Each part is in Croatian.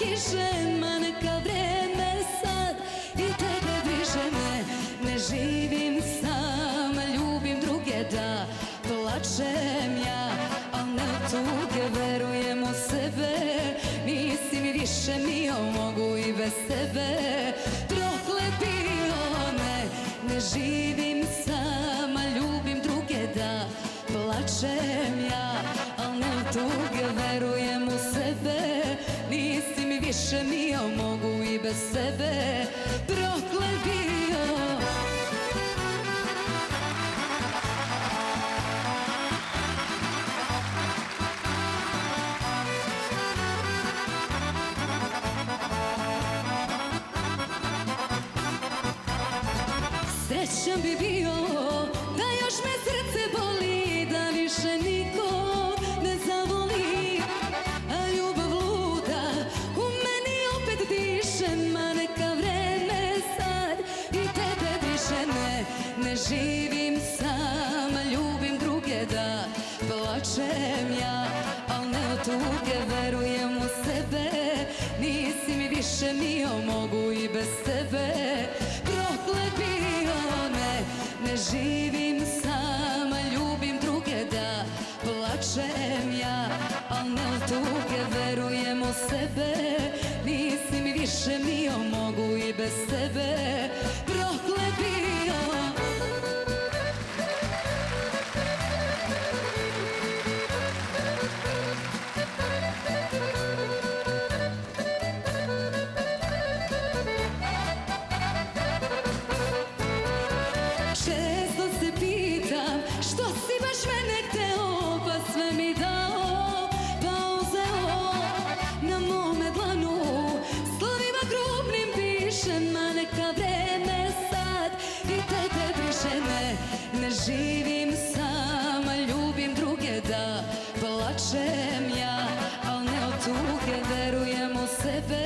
kiše, ma neka vreme sad i tebe više ne živim sama, ljubim druge da plačem ja, al ne od tuge, verujem u sebe, nisi mi više mio, mogu i bez tebe, proklet bio, ne živim sama, ljubim druge da plačem ja, al ne od tuge, verujem u sebe, nisi mi više mio, mogu i bez tebe, proklet bio. Srećan bi bio da još me srce boli, da više niko ne zavoli, a ljubav luda u meni opet diše, ma neka vreme sad i tebe više ne živim sama, ljubim druge da plačem ja, al ne od tuge, verujem u sebe, nisi mi više mio, mogu i bez tebe, proklet bio, ne živim sama, ljubim druge da plačem ja, al ne od tuge, verujem u sebe, nisi mi više mio, mogu i bez tebe, proklet bio. Često se pitam što si baš mene hteo, pa sve mi dao, pa uzeo, na mome dlanu slovima grubnim piše, ma neka vreme sad i tebe više ne živim sama, ljubim druge da plačem ja, al ne od tuge, verujem u sebe,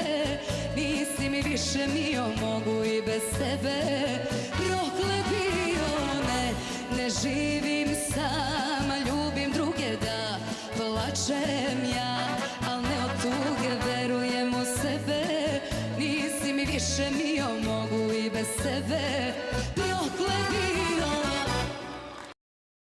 nisi mi više mio, mogu i bez tebe, proklet bio, ne živim sama, ljubim druge da plačem ja, al ne od tuge, verujem u sebe, nisi mi više mio, mogu i bez tebe, proklet bio.